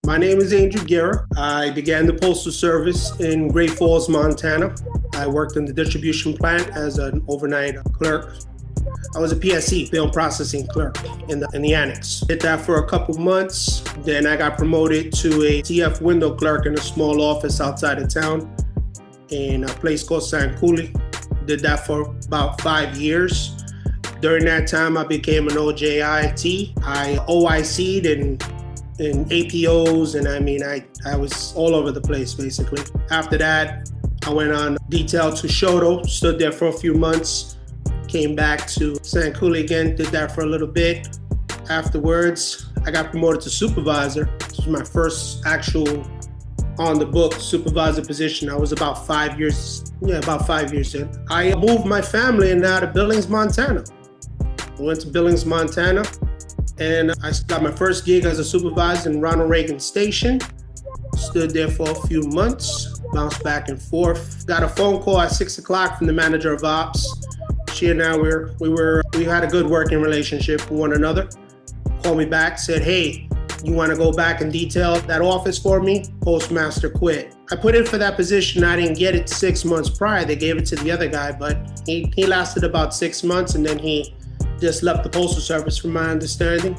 My name is Andrew Guerra. I began the Postal Service in Great Falls, Montana. I worked in the distribution plant as an overnight clerk. I was a PSC, film processing clerk in the annex. Did that for a couple months. Then I got promoted to a TF window clerk in a small office outside of town in a place called San Cooley. Did that for about 5 years. During that time, I became an OJIT. I OIC'd in APOs, and I was all over the place, basically. After that, I went on detail to Shoto, stood there for a few months, came back to San Cooley again, did that for a little bit. Afterwards, I got promoted to supervisor. This was my first actual on-the-book supervisor position. I was about 5 years in. I moved my family and now to Billings, Montana. I went to Billings, Montana, and I got my first gig as a supervisor in Ronald Reagan Station. Stood there for a few months, bounced back and forth. Got a phone call at 6 o'clock from the manager of ops. She and I, we had a good working relationship with one another. Called me back, said, "Hey, you want to go back and detail that office for me?" Postmaster quit. I put in for that position. I didn't get it 6 months prior. They gave it to the other guy, but he lasted about 6 months, and then he just left the Postal Service, from my understanding.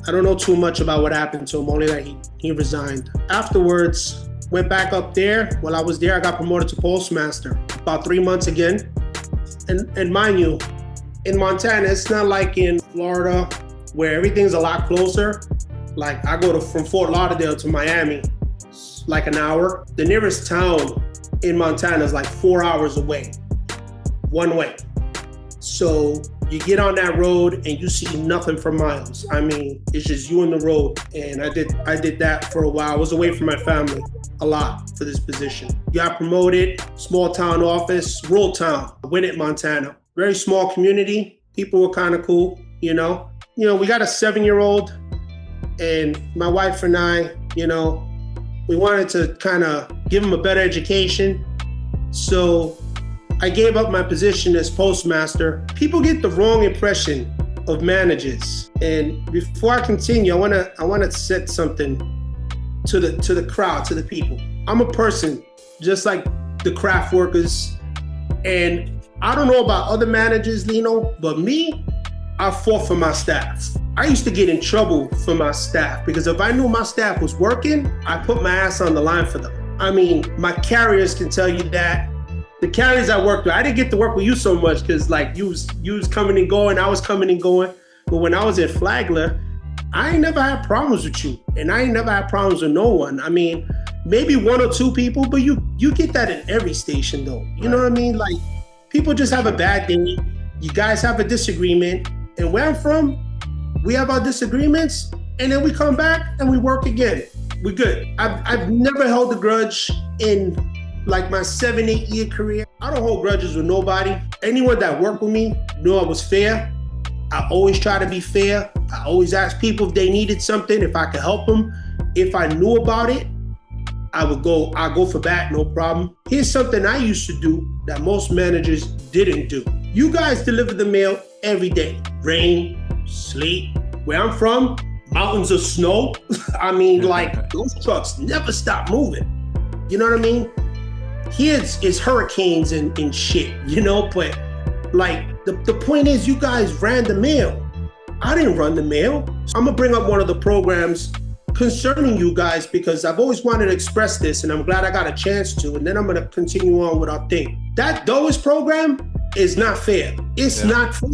I don't know too much about what happened to him, only that he resigned. Afterwards, went back up there. While I was there, I got promoted to Postmaster. About 3 months again. And mind you, in Montana, it's not like in Florida where everything's a lot closer. Like I go from Fort Lauderdale to Miami, it's like an hour. The nearest town in Montana is like 4 hours away, one way. So you get on that road and you see nothing for miles. I mean, it's just you and the road. And I did that for a while. I was away from my family a lot for this position. Got promoted, small town office, rural town, Winnett, Montana. Very small community. People were kind of cool, you know. We got a 7-year-old, and my wife and I, we wanted to kind of give him a better education. So I gave up my position as postmaster. People get the wrong impression of managers. And before I continue, I want to set something to the crowd, to the people. I'm a person just like the craft workers. And I don't know about other managers, Lino, but me, I fought for my staff. I used to get in trouble for my staff because if I knew my staff was working, I put my ass on the line for them. I mean, my carriers can tell you that. The carriers I worked with, I didn't get to work with you so much because like you was coming and going, I was coming and going. But when I was at Flagler, I ain't never had problems with you. And I ain't never had problems with no one. I mean, maybe one or two people, but you get that in every station though. You know what I mean? Like people just have a bad day. You guys have a disagreement. And where I'm from, we have our disagreements and then we come back and we work again. We're good. I've never held a grudge in like my 7-8 year career. I don't hold grudges with nobody. Anyone that worked with me knew I was fair. I always try to be fair. I always ask people if they needed something, if I could help them. If I knew about it, I'll go for that, no problem. Here's something I used to do that most managers didn't do. You guys deliver the mail every day. Rain, sleet. Where I'm from, mountains of snow. I mean, like those trucks never stop moving. You know what I mean? Here it's hurricanes and shit, but like the point is you guys ran the mail. I didn't run the mail. I'm gonna bring up one of the programs concerning you guys because I've always wanted to express this and I'm glad I got a chance to, and then I'm gonna continue on with our thing. That DOIS program is not fair. It's not fair.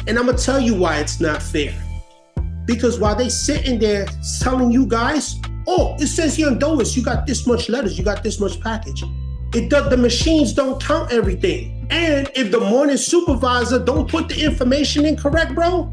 And I'm gonna tell you why it's not fair. Because while they sitting there telling you guys, oh, it says here on DOIS, you got this much letters, you got this much package. The machines don't count everything. And if the morning supervisor don't put the information in correct, bro,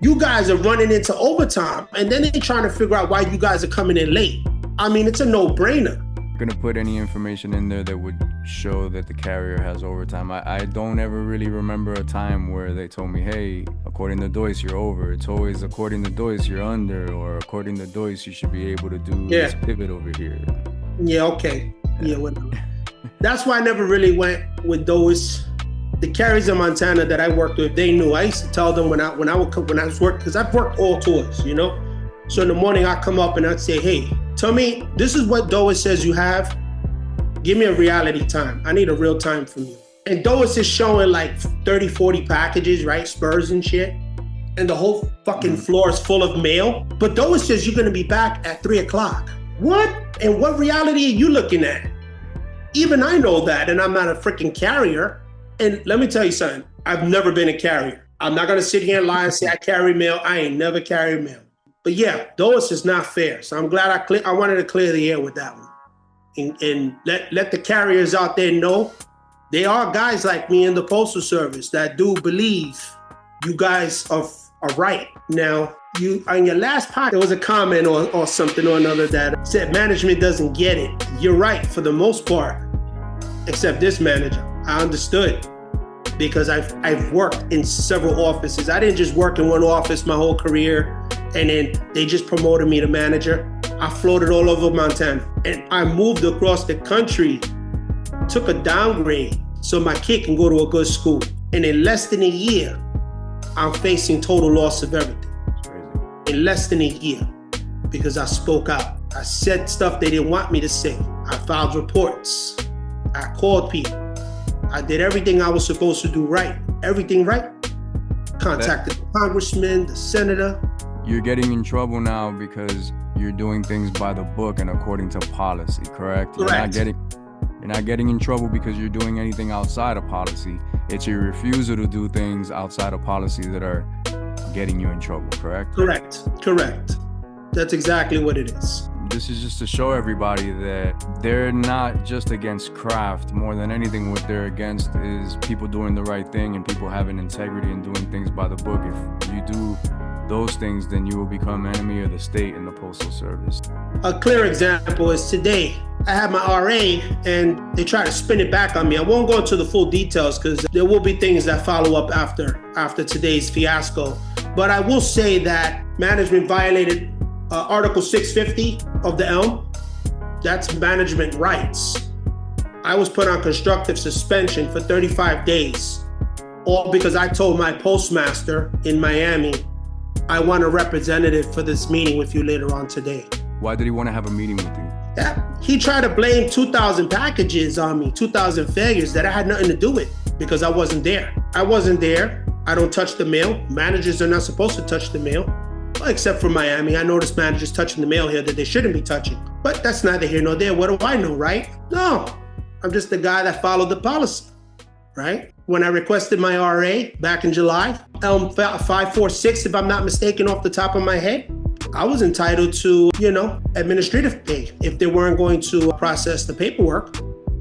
you guys are running into overtime. And then they're trying to figure out why you guys are coming in late. I mean, it's a no-brainer. Gonna put any information in there that would show that the carrier has overtime. I don't ever really remember a time where they told me, hey, according to DOIS, you're over. It's always according to DOIS, you're under, or according to DOIS, you should be able to do this pivot over here. Yeah, okay. Yeah, whatever. That's why I never really went with DOIS. The carriers in Montana that I worked with, they knew. I used to tell them when I was working, because I've worked all tours, So in the morning, I come up and I'd say, hey, tell me, this is what DOA says you have. Give me a reality time. I need a real time from you. And DOA is showing like 30, 40 packages, right? Spurs and shit. And the whole fucking floor is full of mail. But DOA says you're going to be back at 3 o'clock. What? And what reality are you looking at? Even I know that, and I'm not a freaking carrier. And let me tell you something. I've never been a carrier. I'm not going to sit here and lie and say I carry mail. I ain't never carried mail. But yeah, DOA is not fair. So I'm glad I wanted to clear the air with that one. And let the carriers out there know there are guys like me in the Postal Service that do believe you guys are right. Now, you on your last part, there was a comment or something or another that said management doesn't get it. You're right for the most part, except this manager. I understood because I've worked in several offices. I didn't just work in one office my whole career and then they just promoted me to manager. I floated all over Montana and I moved across the country, took a downgrade so my kid can go to a good school. And in less than a year, I'm facing total loss of everything. In less than a year, because I spoke out. I said stuff they didn't want me to say. I filed reports. I called people. I did everything I was supposed to do right. Everything right. Contacted the congressman, the senator. You're getting in trouble now because you're doing things by the book and according to policy, correct? Correct. You're not getting in trouble because you're doing anything outside of policy. It's your refusal to do things outside of policy that are getting you in trouble, correct? Correct. That's exactly what it is. This is just to show everybody that they're not just against craft. More than anything, what they're against is people doing the right thing and people having integrity and doing things by the book. If you do those things, then you will become enemy of the state and the Postal Service. A clear example is today. I had my RA and they try to spin it back on me. I won't go into the full details because there will be things that follow up after today's fiasco. But I will say that management violated Article 650 of the ELM. That's management rights. I was put on constructive suspension for 35 days, all because I told my postmaster in Miami, I want a representative for this meeting with you later on today. Why did he want to have a meeting with you? Yeah, he tried to blame 2,000 packages on me, 2,000 failures that I had nothing to do with because I wasn't there. I wasn't there. I don't touch the mail. Managers are not supposed to touch the mail. Well, except for Miami. I noticed managers touching the mail here that they shouldn't be touching. But that's neither here nor there. What do I know, right? No, I'm just the guy that followed the policy, right? When I requested my RA back in July, 546, if I'm not mistaken, off the top of my head, I was entitled to, administrative pay if they weren't going to process the paperwork.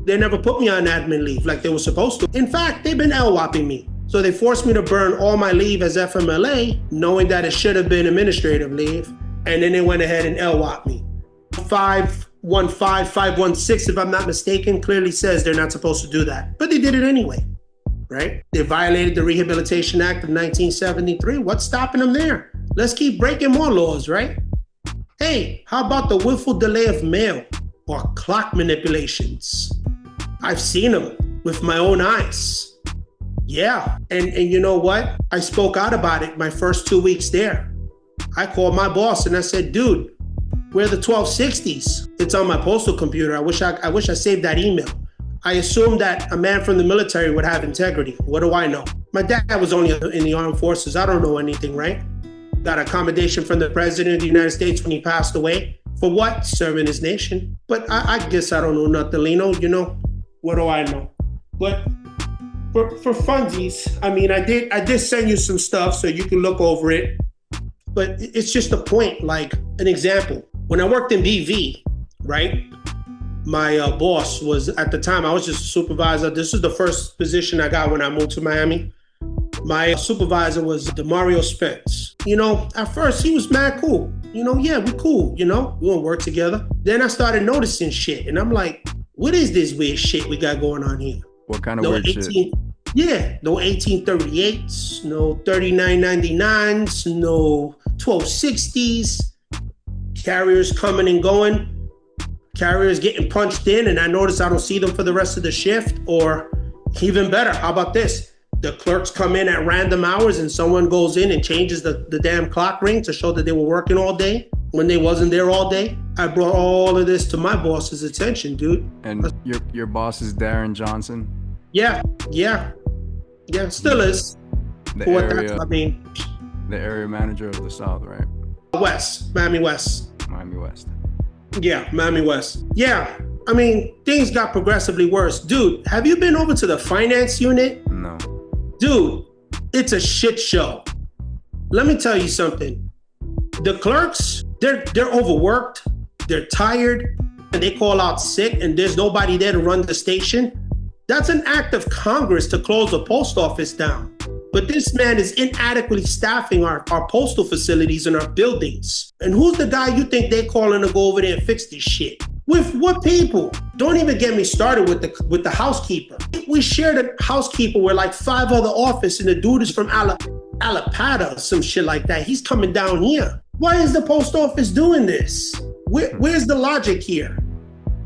They never put me on admin leave like they were supposed to. In fact, they've been LWOPing me. So they forced me to burn all my leave as FMLA, knowing that it should have been administrative leave. And then they went ahead and LWOP me. 515, 516, if I'm not mistaken, clearly says they're not supposed to do that. But they did it anyway, right? They violated the Rehabilitation Act of 1973. What's stopping them there? Let's keep breaking more laws, right? Hey, how about the willful delay of mail or clock manipulations? I've seen them with my own eyes. Yeah, and you know what? I spoke out about it my first 2 weeks there. I called my boss and I said, dude, where are the 1260s? It's on my postal computer. I wish I saved that email. I assumed that a man from the military would have integrity. What do I know? My dad was only in the armed forces. I don't know anything, right? Got accommodation from the president of the United States when he passed away. For what? Serving his nation. But I guess I don't know nothing, Lino. What do I know? But for funsies, I mean, I did send you some stuff so you can look over it. But it's just a point, like an example. When I worked in BV, right? My boss was, at the time, I was just a supervisor. This is the first position I got when I moved to Miami. My supervisor was Demario Spence. At first he was mad cool. Yeah, we cool, we gonna work together. Then I started noticing shit and I'm like, what is this weird shit we got going on here? What kind of weird shit? Yeah, no 1838s, no 3999s, no 1260s. Carriers coming and going. Carriers getting punched in and I notice I don't see them for the rest of the shift. Or even better, how about this? the clerks come in at random hours and someone goes in and changes the damn clock ring to show that they were working all day when they wasn't there all day. I brought all of this to my boss's attention, dude. And your boss is Darren Johnson? Yeah, still is. The area manager of the South, right? Miami West. Miami West. Yeah, Miami West. Yeah, I mean, things got progressively worse. Dude, have you been over to the finance unit? No. Dude, it's a shit show. Let me tell you something. The clerks, they're overworked, they're tired, and they call out sick, and there's nobody there to run the station. That's an act of Congress to close the post office down. But this man is inadequately staffing our postal facilities and our buildings. And who's the guy you think they're calling to go over there and fix this shit? With what people? Don't even get me started with the housekeeper. We shared a housekeeper with like 5 other offices, and the dude is from Alapata or some shit like that. He's coming down here. Why is the post office doing this? Where's the logic here?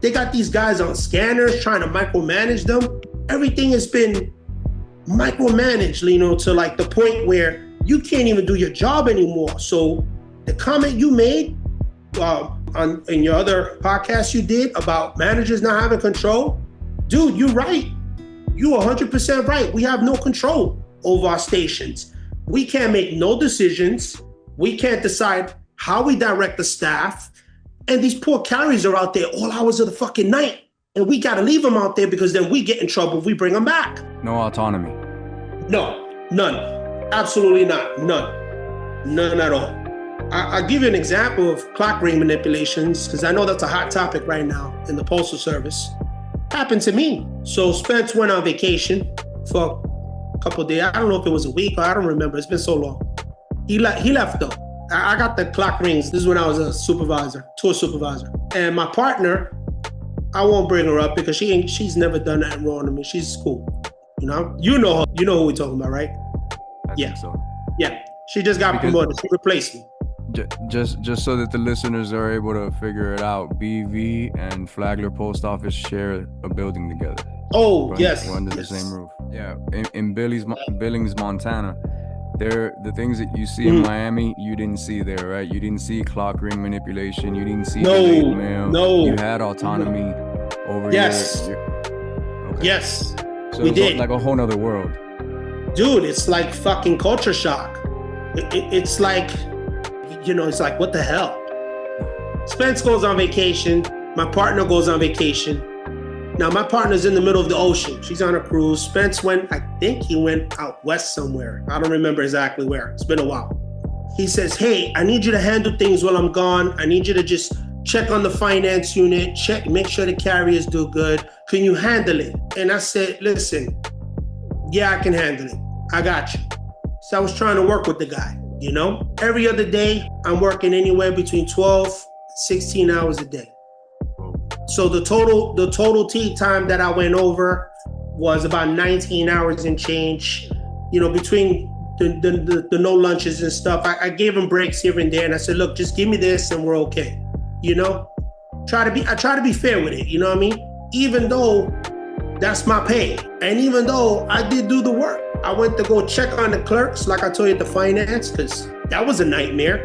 They got these guys on scanners trying to micromanage them. Everything has been micromanaged, to like the point where you can't even do your job anymore. So the comment you made in your other podcast you did about managers not having control, dude, you're right. You're 100% right. We have no control over our stations. We can't make no decisions. We can't decide how we direct the staff. And these poor carriers are out there all hours of the fucking night. And we got to leave them out there because then we get in trouble if we bring them back. No autonomy. No, none. Absolutely not. None at all. I'll give you an example of clock ring manipulations because I know that's a hot topic right now in the Postal Service. Happened to me. So Spence went on vacation for a couple of days. I don't know if it was a week or I don't remember. It's been so long. He left though. I got the clock rings. This is when I was a tour supervisor. And my partner, I won't bring her up because she's never done that wrong to me. She's cool. You know her. You know who we're talking about, right? I think so. Yeah. She just got promoted. She replaced me. Just so that the listeners are able to figure it out, BV and Flagler Post Office share a building together. Oh, yes. We're under the same roof. Yeah. In Billings, Montana, the things that you see in Miami, you didn't see there, right? You didn't see clock ring manipulation. You didn't see delayed mail. No. You had autonomy over your... Okay. Yes. So we it's did. Like a whole nother world. Dude, it's like fucking culture shock. It's like, it's like, what the hell? Spence goes on vacation. My partner goes on vacation. Now, my partner's in the middle of the ocean. She's on a cruise. Spence I think he went out west somewhere. I don't remember exactly where. It's been a while. He says, hey, I need you to handle things while I'm gone. I need you to just check on the finance unit, make sure the carriers do good. Can you handle it? And I said, listen, yeah, I can handle it. I got you. So I was trying to work with the guy, Every other day, I'm working anywhere between 12, 16 hours a day. So the total tea time that I went over was about 19 hours and change, between the no lunches and stuff. I gave him breaks here and there, and I said, look, just give me this and we're okay. I try to be fair with it, you know what I mean? Even though that's my pay. And even though I did do the work, I went to go check on the clerks, like I told you at the finance, because that was a nightmare.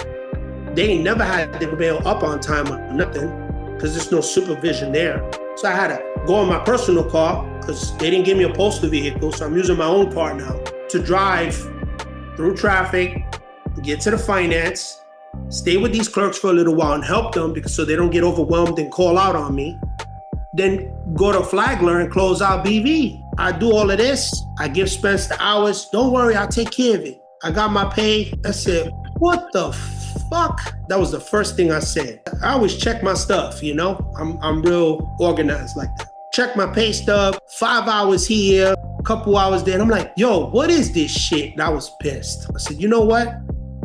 They ain't never had their mail up on time or nothing, because there's no supervision there. So I had to go on my personal car, because they didn't give me a postal vehicle, so I'm using my own car now to drive through traffic, get to the finance, stay with these clerks for a little while and help them so they don't get overwhelmed and call out on me. Then go to Flagler and close out BV. I do all of this. I give Spence the hours. Don't worry, I'll take care of it. I got my pay. I said, what the fuck? That was the first thing I said. I always check my stuff, I'm real organized like that. Check my pay stub, 5 hours here, a couple hours there. And I'm like, yo, what is this shit? And I was pissed. I said, you know what?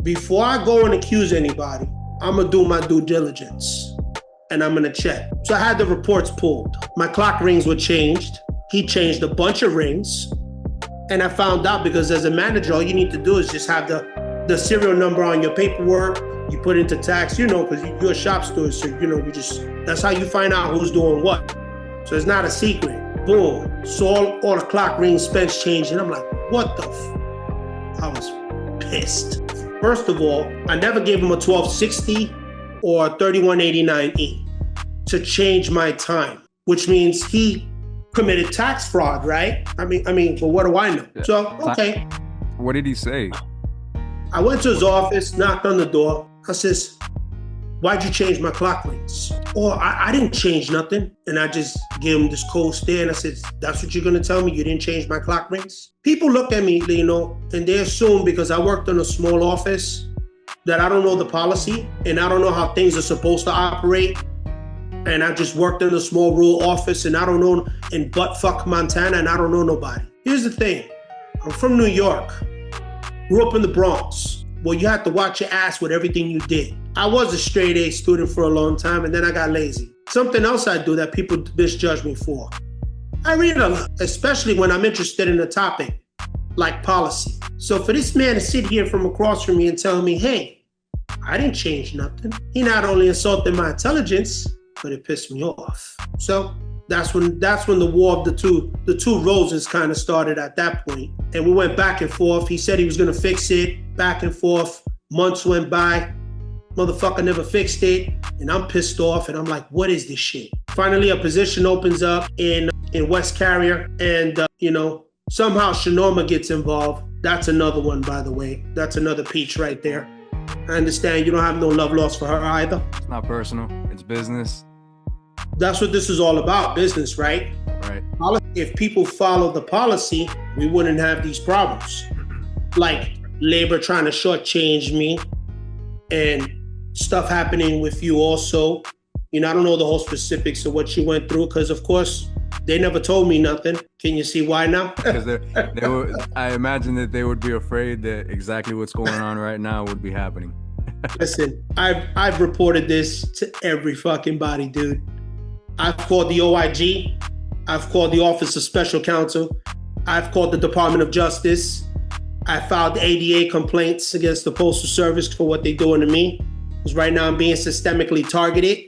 Before I go and accuse anybody, I'm gonna do my due diligence and I'm gonna check. So I had the reports pulled. My clock rings were changed. He changed a bunch of rings. And I found out because as a manager, all you need to do is just have the serial number on your paperwork. You put into tax, because you're a shop steward. So, that's how you find out who's doing what. So it's not a secret. Boom. So all the clock rings, Spence changed, and I'm like, what the I was pissed. First of all, I never gave him a 1260 or 3189E to change my time, which means he committed tax fraud, right? I mean, but what do I know? So, okay. What did he say? I went to his office, knocked on the door. I says, why'd you change my clock rings? Or I didn't change nothing. And I just gave him this cold stare and I said, that's what you're gonna tell me? You didn't change my clock rings? People look at me, and they assume because I worked in a small office that I don't know the policy and I don't know how things are supposed to operate. And I just worked in a small rural office and I don't know, in buttfuck Montana, and I don't know nobody. Here's the thing, I'm from New York, grew up in the Bronx. Well, you had to watch your ass with everything you did. I was a straight A student for a long time and then I got lazy. Something else I do that people misjudge me for. I read a lot, especially when I'm interested in a topic like policy. So for this man to sit here from across from me and tell me, hey, I didn't change nothing. He not only insulted my intelligence, but it pissed me off. So that's when the war of the two roses kind of started at that point. And we went back and forth. He said he was gonna fix it, back and forth. Months went by, motherfucker never fixed it. And I'm pissed off and I'm like, what is this shit? Finally, a position opens up in West Carrier and somehow Shanoma gets involved. That's another one, by the way. That's another peach right there. I understand you don't have no love lost for her either. It's not personal, it's business. That's what this is all about, business, right? Right. If people follow the policy, we wouldn't have these problems. Like labor trying to shortchange me and stuff happening with you also. I don't know the whole specifics of what you went through because, of course, they never told me nothing. Can you see why now? Because they were, I imagine that they would be afraid that exactly what's going on right now would be happening. Listen, I've reported this to every fucking body, dude. I've called the OIG. I've called the Office of Special Counsel. I've called the Department of Justice. I filed ADA complaints against the Postal Service for what they're doing to me. Because right now I'm being systemically targeted.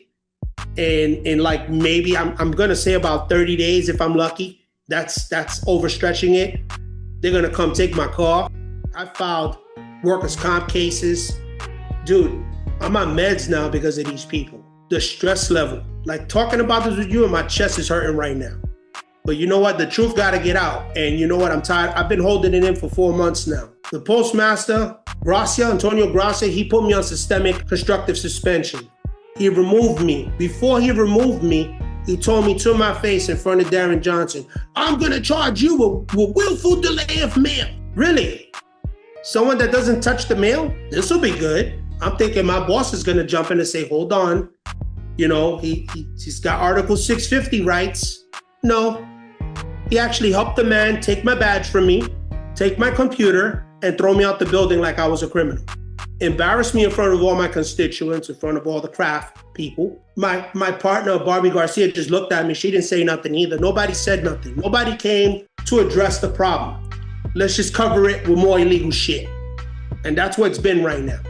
And like maybe I'm gonna say about 30 days if I'm lucky. That's overstretching it. They're gonna come take my car. I filed workers' comp cases. Dude, I'm on meds now because of these people. The stress level. Like talking about this with you and my chest is hurting right now. But you know what? The truth gotta get out. And you know what? I'm tired. I've been holding it in for 4 months now. The postmaster, Antonio Gracia, he put me on systemic constructive suspension. He removed me. Before he removed me, he told me to my face in front of Darren Johnson, I'm gonna charge you with willful delay of mail. Really? Someone that doesn't touch the mail? This will be good. I'm thinking my boss is gonna jump in and say, hold on. He's got Article 650 rights. No, he actually helped the man take my badge from me, take my computer, and throw me out the building like I was a criminal. Embarrassed me in front of all my constituents, in front of all the craft people. My partner, Barbie Garcia, just looked at me. She didn't say nothing either. Nobody said nothing. Nobody came to address the problem. Let's just cover it with more illegal shit. And that's what it's been right now.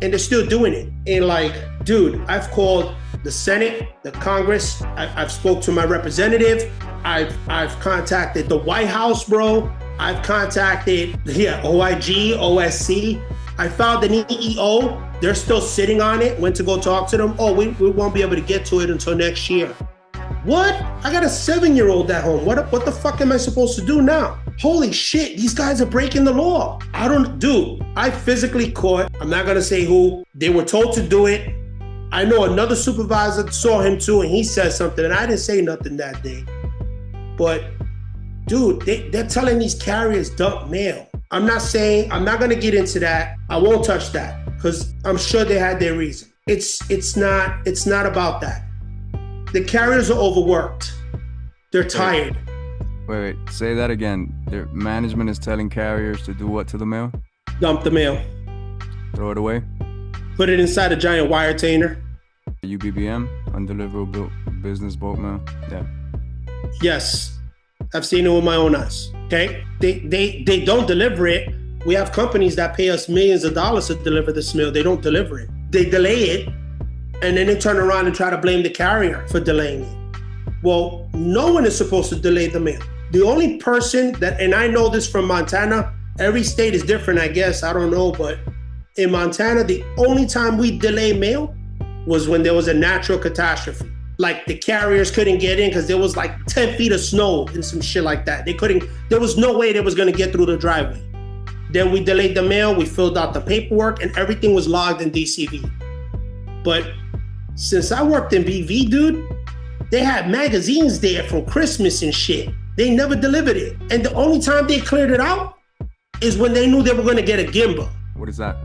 And they're still doing it. And dude, I've called the Senate, the Congress. I've spoke to my representative. I've contacted the White House, bro. I've contacted, OIG, OSC. I filed an EEO. They're still sitting on it. Went to go talk to them. Oh, we won't be able to get to it until next year. What? I got a 7-year-old at home. What the fuck am I supposed to do now? Holy shit, these guys are breaking the law. I physically caught, I'm not gonna say who, they were told to do it. I know another supervisor saw him too and he said something and I didn't say nothing that day. But dude, they're telling these carriers dump mail. I'm not gonna get into that. I won't touch that because I'm sure they had their reason. It's not about that. The carriers are overworked. They're tired. Wait, say that again. Their management is telling carriers to do what to the mail? Dump the mail. Throw it away? Put it inside a giant wire tainer. UBBM, undeliverable business bulk mail. Yeah. Yes, I've seen it with my own eyes. Okay, they don't deliver it. We have companies that pay us millions of dollars to deliver this mail. They don't deliver it. They delay it, and then they turn around and try to blame the carrier for delaying it. Well, no one is supposed to delay the mail. The only person that, and I know this from Montana, every state is different, I guess, I don't know, but in Montana, the only time we delay mail was when there was a natural catastrophe. Like the carriers couldn't get in because there was like 10 feet of snow and some shit like that. There was no way they was gonna get through the driveway. Then we delayed the mail, we filled out the paperwork, and everything was logged in DCV. But since I worked in BV, dude, they had magazines there from Christmas and shit. They never delivered it. And the only time they cleared it out is when they knew they were gonna get a GIMBA. What is that?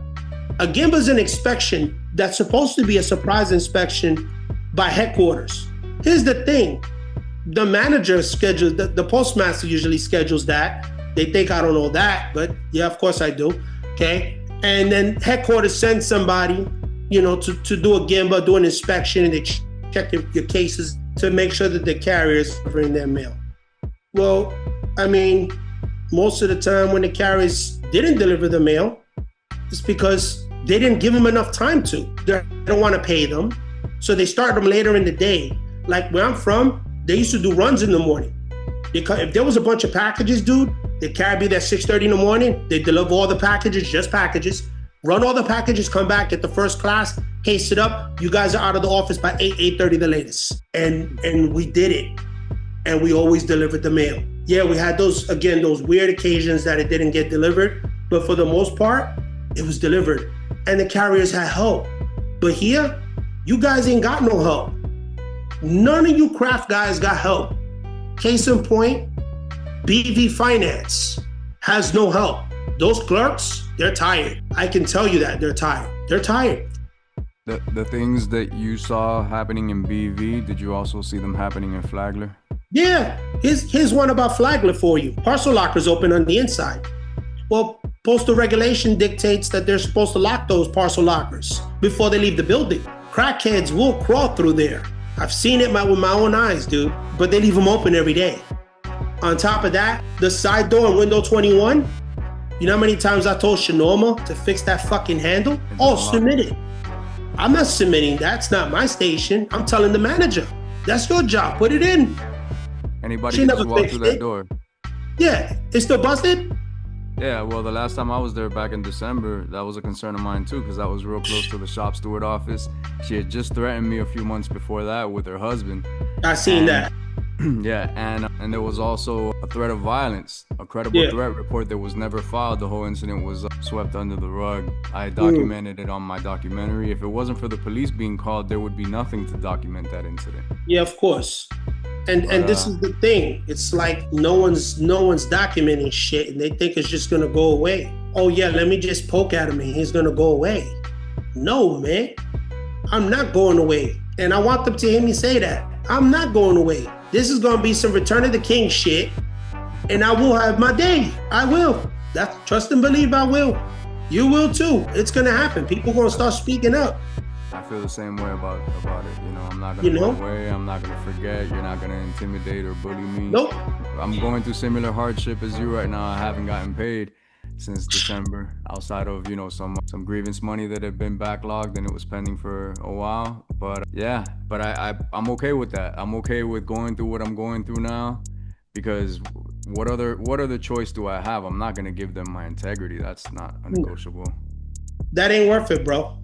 A GIMBA is an inspection that's supposed to be a surprise inspection by headquarters. Here's the thing. The manager schedules, the postmaster usually schedules that. They think I don't know that, but yeah, of course I do, okay? And then headquarters sends somebody, to do a GIMBA, do an inspection, and they check your cases to make sure that the carriers bring their mail. Well, I mean, most of the time when the carriers didn't deliver the mail, it's because they didn't give them enough time to. They don't want to pay them, so they start them later in the day. Like where I'm from, they used to do runs in the morning. Because if there was a bunch of packages, dude, the carrier be there 6:30 in the morning, they deliver all the packages, just packages, run all the packages, come back, get the first class, case it up. You guys are out of the office by 8:30 the latest. And we did it. And we always delivered the mail. Yeah, we had those weird occasions that it didn't get delivered, but for the most part, it was delivered. And the carriers had help. But here, you guys ain't got no help. None of you craft guys got help. Case in point, BV Finance has no help. Those clerks, they're tired. I can tell you that they're tired. They're tired. The things that you saw happening in BV, did you also see them happening in Flagler? Yeah, here's one about Flagler for you. Parcel lockers open on the inside. Well, postal regulation dictates that they're supposed to lock those parcel lockers before they leave the building. Crackheads will crawl through there. I've seen it with my own eyes, dude, but they leave them open every day. On top of that, the side door in window 21, you know how many times I told Shanoma to fix that fucking handle? Oh, submit it. I'm not submitting. That's not my station. I'm telling the manager. That's your job. Put it in. Anybody can just walk through that door. Yeah, it's still busted? Yeah, well, the last time I was there back in December, that was a concern of mine too, because that was real close to the shop steward office. She had just threatened me a few months before that with her husband. I seen that. Yeah, and there was also a threat of violence, a credible threat report that was never filed. The whole incident was swept under the rug. I documented it on my documentary. If it wasn't for the police being called, there would be nothing to document that incident. Yeah, of course. And this is the thing. It's like no one's documenting shit, and they think it's just gonna go away. Oh yeah, let me just poke at him and he's gonna go away. No, man, I'm not going away. And I want them to hear me say that. I'm not going away. This is gonna be some Return of the King shit, and I will have my day. I will. Trust and believe I will. You will too. It's gonna happen. People gonna start speaking up. I feel the same way about it. I'm not gonna go away. I'm not gonna forget. You're not gonna intimidate or bully me. Nope. I'm going through similar hardship as you right now. I haven't gotten paid since December, outside of some grievance money that had been backlogged and it was pending for a while. But I'm okay with that. I'm okay with going through what I'm going through now, because what other choice do I have? I'm not gonna give them my integrity. That's not negotiable. That ain't worth it, bro.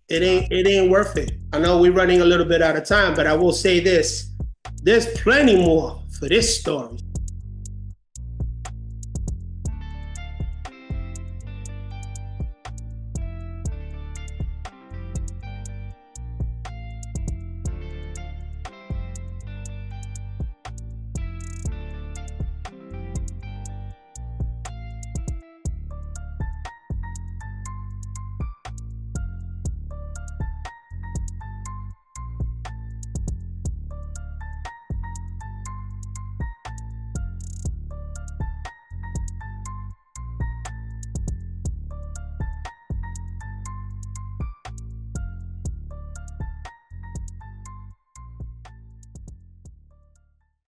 It ain't worth it. I know we're running a little bit out of time, but I will say this. There's plenty more for this story.